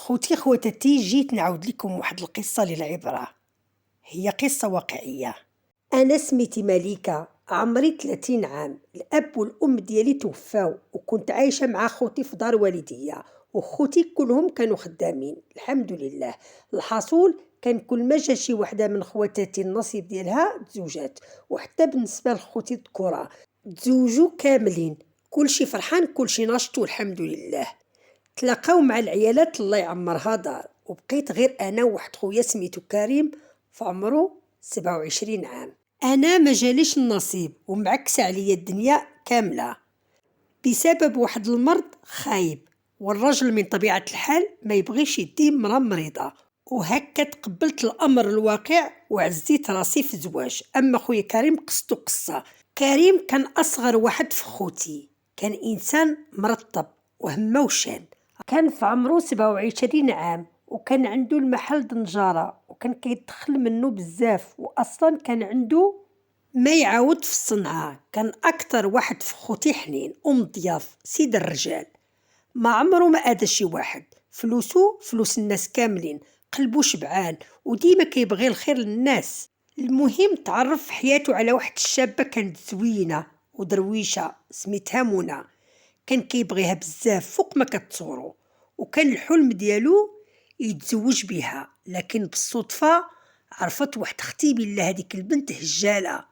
خوتي خواتاتي، جيت نعاود لكم واحد القصة للعبرة. هي قصة واقعية. أنا سميتي مليكة، عمري 30 عام. الأب والأم ديالي توفاو، وكنت عايشة مع خوتي في دار والديا، وخوتي كلهم كانوا خدامين الحمد لله. الحصول كان كل ما جا شي وحدة من خواتاتي النصيب ديالها تزوجات، وحتى بالنسبة لخوتي الذكورة تزوجوا كاملين. كلشي فرحان، كلشي ناشط والحمد لله. تلاقاو مع العيالات الله يعمرها دار، وبقيت غير انا وواحد خويا سميتو كريم في عمرو 27 عام. انا ما جاليش النصيب ومعكسه عليا الدنيا كامله بسبب واحد المرض خايب، والرجل من طبيعه الحال ما يبغيش يدي مرا مريضه، وهكا تقبلت الامر الواقع وعزيت راسي في الزواج. اما خويا كريم قصتو قصه. كريم كان اصغر واحد في خوتي، كان انسان مرطب وهمه وشان. كان في عمرو 27 عام، وكان عنده المحل دنجارة، وكان كيدخل منه بزاف، واصلا كان عنده ما يعاود في الصنعة. كان اكتر واحد في خوتي حنين ومضياف سيد الرجال، ما عمره ما اذى شي واحد. فلوسه فلوس الناس كاملين، قلبه شبعان وديما كيبغي الخير للناس. المهم تعرف في حياته على واحد الشابة كانت زوينة ودرويشة سميتها منى. كان كيبغيها بزاف فوق ما كتصوروا، وكان الحلم ديالو يتزوج بها. لكن بالصدفة عرفت واحد اختي بالله هذيك البنت هجالة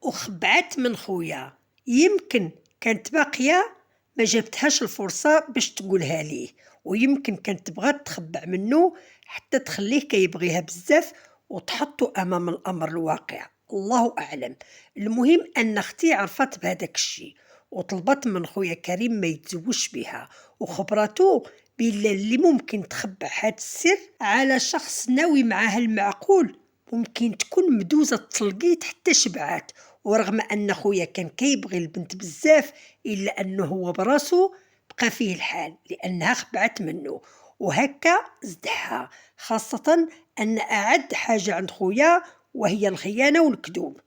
وخبعت من خويا. يمكن كانت باقية ما جابتهاش الفرصة باش تقولها ليه، ويمكن كانت تبغى تخبع منه حتى تخليه كيبغيها بزاف وتحطه امام الامر الواقع، الله اعلم. المهم ان اختي عرفت بهذاك الشيء وطلبت من خويا كريم ما يتزوجش بها، وخبرته بلا اللي ممكن تخبع هاد السر على شخص ناوي معاها المعقول ممكن تكون مدوزة التلقيت حتى شبعات. ورغم ان خويا كان كيبغي البنت بزاف، الا انه هو براسو بقى فيه الحال لانها خبعت منه، وهكا زدحها. خاصة ان اعد حاجة عند خويا وهي الخيانة والكذوب.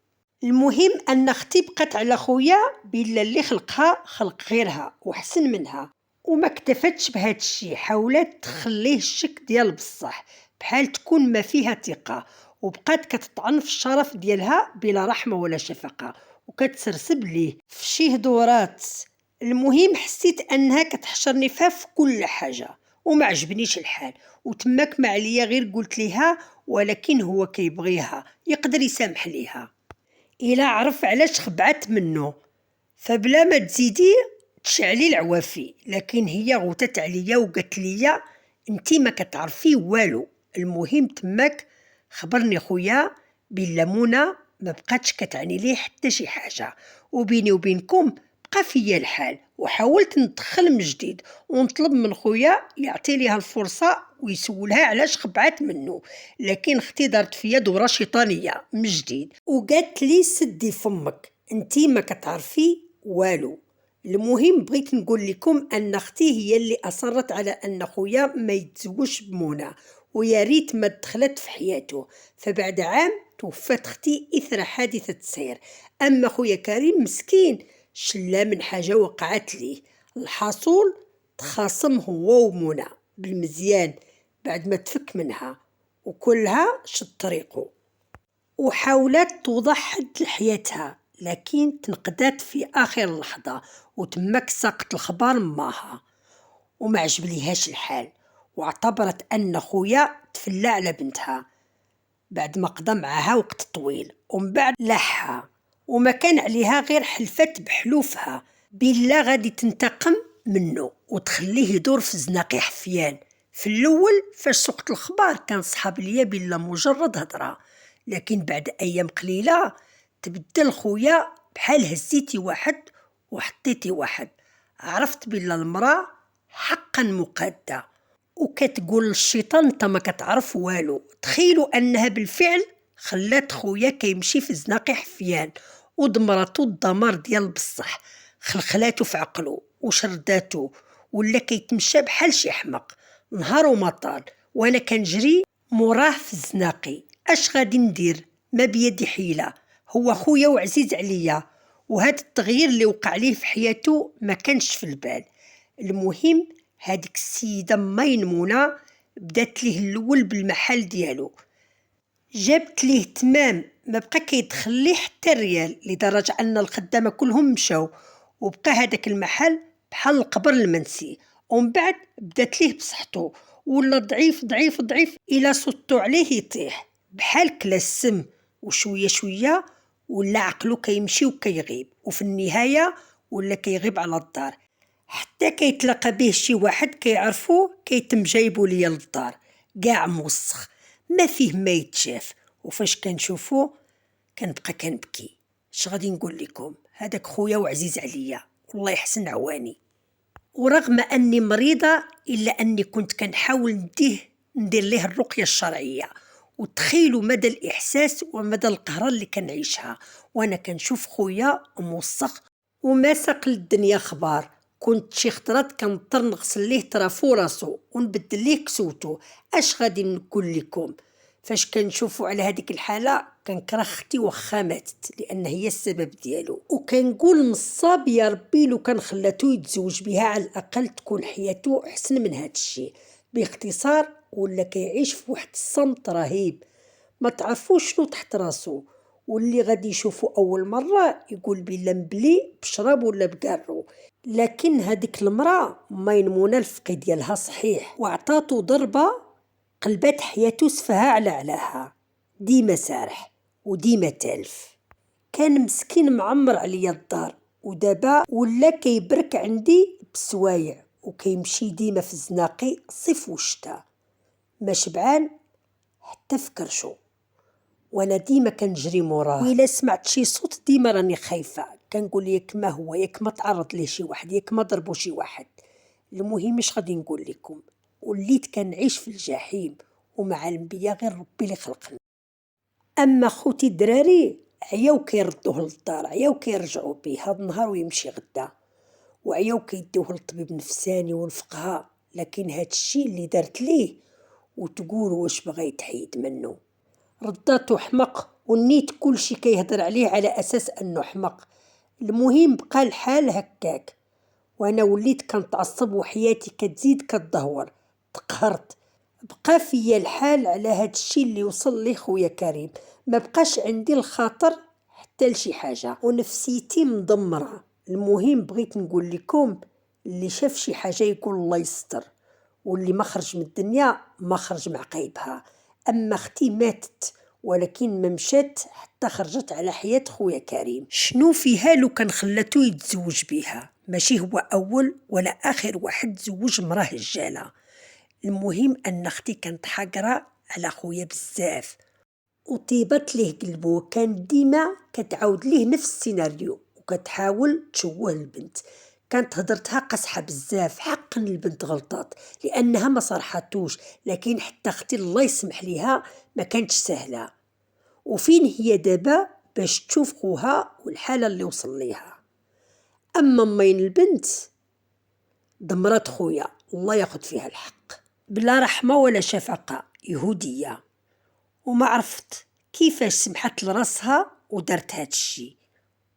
المهم ان اختي بقات على خويا بلا اللي خلقها خلق غيرها وحسن منها، وما اكتفتش بهذا الشيء، حاولت تخليه الشك ديال بصح بحال تكون ما فيها ثقة، وبقات كتطعن في الشرف ديالها بلا رحمة ولا شفقة، وكتسرسب ليه في شي هدورات. المهم حسيت انها كتحشرني فيها في كل حاجة وما عجبنيش الحال، وتماك ما عليا غير قلت ليها ولكن هو كيبغيها يقدر يسامح ليها إلا عرف علاش خبعت منه. فبلا ما تزيدي تشعلي العوافي، لكن هي غوتت عليا وقالت ليا انتي ما كتعرفي والو. المهم تماك خبرني خويا بلا منى ما بقاتش كتعني ليه حتى شي حاجه، وبيني وبينكم بقى فيا الحال. وحاولت ندخل من جديد ونطلب من خويا يعطي ليها الفرصه ويسولها علاش خبعت منه، لكن اختي دارت فيا دوره شيطانيه من جديد وقالت لي سدي فمك انتي ما كتعرفي والو. المهم بغيت نقول لكم ان اختي هي اللي اصرت على ان خويا ما يتزوجش بمنى، ويا ريت ما دخلت في حياته. فبعد عام توفت اختي اثر حادثة سير. اما خويا كريم مسكين شلا من حاجة وقعت ليه. الحاصل تخاصم هو ومنى بالمزيان بعد ما تفك منها، وكلها شد طريقه وحاولت توضح حد لحياتها، لكن تنقدات في آخر لحظة وتمك ساقت الخبر ماها وما عجبليهاش الحال، واعتبرت أن خويا تفلى على بنتها بعد ما قضى معها وقت طويل، ومن بعد لاحها وما كان عليها غير حلفت بحلوفها بالله غادي تنتقم منه وتخليه يدور في زناقي حفيان. في الأول فاش سقت الخبر كان صحاب ليا بلا مجرد هضرة، لكن بعد أيام قليلة تبدل خويا بحال هزيتي واحد وحطيتي واحد. عرفت بلا المرأة حقا مقادة وكتقول للشيطان انت ما كتعرف والو. تخيلوا انها بالفعل خلات خويا كيمشي في زناقي حفيان ودمراتو الدمار ديال بصح، خلخلاتو في عقلو وشرداتو ولا كيتمشى بحال شي حمق. نهار وما طال وانا كنجري موراه في الزناقي، اش غادي ندير؟ ما بيدي حيلة، هو خويا وعزيز عليا، وهذا التغيير اللي وقع ليه في حياته ما كانش في البال. المهم هاديك السيدة ماين منى بدات ليه الأول بالمحل ديالو، جابت ليه تمام ما بقى كيدخل ليه حتى ريال، لدرجة أن الخدامة كلهم مشاو وبقى هذاك المحل بحال القبر المنسي. ومن بعد بدات ليه بصحتو، ولا ضعيف ضعيف ضعيف إلى صوتو عليه يطيح بحال كلا السم، وشوية شوية ولا عقلو كيمشي وكيغيب، وفي النهاية ولا كيغيب على الدار، حتى كيتلاقى به شي واحد كيعرفو كيتم جايبو ليا للدار قاع موسخ ما فيه ما يتشاف. وفاش كنشوفو كنبقى كنبكي. اش غادي نقول لكم، هذاك خويا وعزيز عليا والله يحسن عواني. ورغم اني مريضه الا اني كنت كنحاول ندير ليه الرقيه الشرعيه. وتخيلوا مدى الاحساس ومدى القهره اللي كنعيشها وانا كنشوف خويا موسخ وما ساق للدنيا خبار. كنت شي خطرات كنضطر نغسل ليه طرافو راسو ونبدل ليه كسوتو. اش غادي نقول لكم، فاش كنشوفو على هذيك الحاله كنكره اختي واخا ماتت، لان هي السبب ديالو. وكنقول نصاب يا ربي لو كان خلاتو يتزوج بها، على الاقل تكون حياته احسن من هاد الشيء. باختصار ولا كيعيش في واحد الصمت رهيب، ما تعرفوش شنو تحت راسو، واللي غادي يشوفو اول مره يقول بلا مبلي بشراب ولا بقارو. لكن هذيك المراه ميمونه الفقي ديالها صحيح، وعطاتو ضربه قلبت حياته سفها على علاها. ديما سارح وديما تالف. كان مسكين معمر عليا الدار، ودابا ولا كيبرك عندي بسوايع وكيمشي ديما في الزناقي صيف وشتا، ما شبعان حتى فكرشو. وانا ديما كنجري موراه، وإلا سمعت شي صوت ديما راني خايفه، كنقول ياك ما هو، ياك ما تعرض ليه شي واحد، ياك ما ضربو شي واحد. المهم اش غادي نقول لكم، وليت كنعيش في الجحيم ومع الانبياء غير ربي اللي خلقنا. اما خوتي الدراري عياو كيردوه للدار، عياو كيرجعوا بيه هاد النهار ويمشي غدا، وعياو كيدوه للطبيب نفساني والفقهاء. لكن هاد الشيء اللي دارت ليه وتقول واش بغا يتحيد منه، رداتو حمق ونيت كل شي كيهضر عليه على اساس انه حمق. المهم بقى الحال هكاك، وانا وليت كنتعصب وحياتي كتزيد كتدهور. تقهرت، بقى فيا الحال على هاد الشي اللي وصل لي خويا كريم. ما بقاش عندي الخاطر حتى لشي حاجه ونفسيتي مدمره. المهم بغيت نقول لكم، اللي شاف شي حاجه يقول الله يستر، واللي ما خرج من الدنيا ما خرج مع قيبها. اما اختي ماتت ولكن ما مشات حتى خرجت على حياة خويا كريم. شنو فيها لو كان خلاتو يتزوج بيها؟ ماشي هو اول ولا اخر واحد زوج مراه هجاله. المهم ان اختي كانت حاقره على خويا بزاف وطيبت ليه قلبو، كان ديما كتعاود ليه نفس السيناريو وكتحاول تشوه البنت. كانت هضرتها قصحة بزاف، حقا البنت غلطات لانها ما صرحتوش، لكن حتى اختي الله يسمح ليها ما كانتش سهله. وفين هي دابا باش تشوف خوها والحاله اللي وصل ليها. اما مين البنت دمرت خويا، الله ياخد فيها الحق، بلا رحمه ولا شفقه، يهوديه. وما عرفت كيفاش سمحت لراسها ودارت هاد الشي.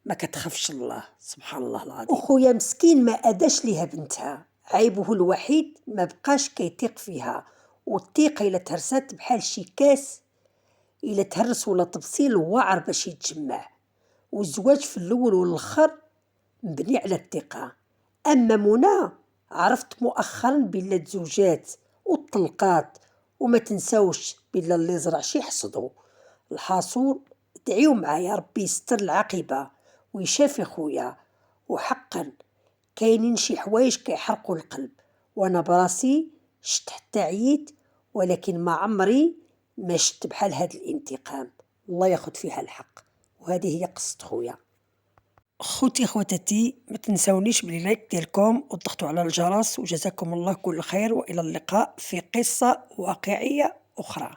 ما كتخافش الله، سبحان الله العظيم. وخويا مسكين ما اداش ليها بنتها، عيبه الوحيد ما بقاش كيتيق فيها. والثقه الا تهرست بحال شي كاس، الا تهرس ولا تبصيل واعر باش يتجمع. والزواج في الاول والاخر مبني على الثقه. اما منى عرفت مؤخرا بلا تزوجات وطلقات، وما تنساوش بلا اللي زرع شي حصدو. الحاصول ادعيو معايا ربي يستر العاقبه ويشافي خويا. وحقا كاينين شي حوايج كيحرقوا القلب، وانا براسي شت حتى عييت، ولكن ما عمري ما شت بحال هاد الانتقام. الله ياخد فيها الحق. وهذه هي قصة خويا. خوتي خواتاتي، ما تنسونيش باللايك ديالكم وتضغطوا على الجرس، وجزاكم الله كل خير، والى اللقاء في قصة واقعية اخرى.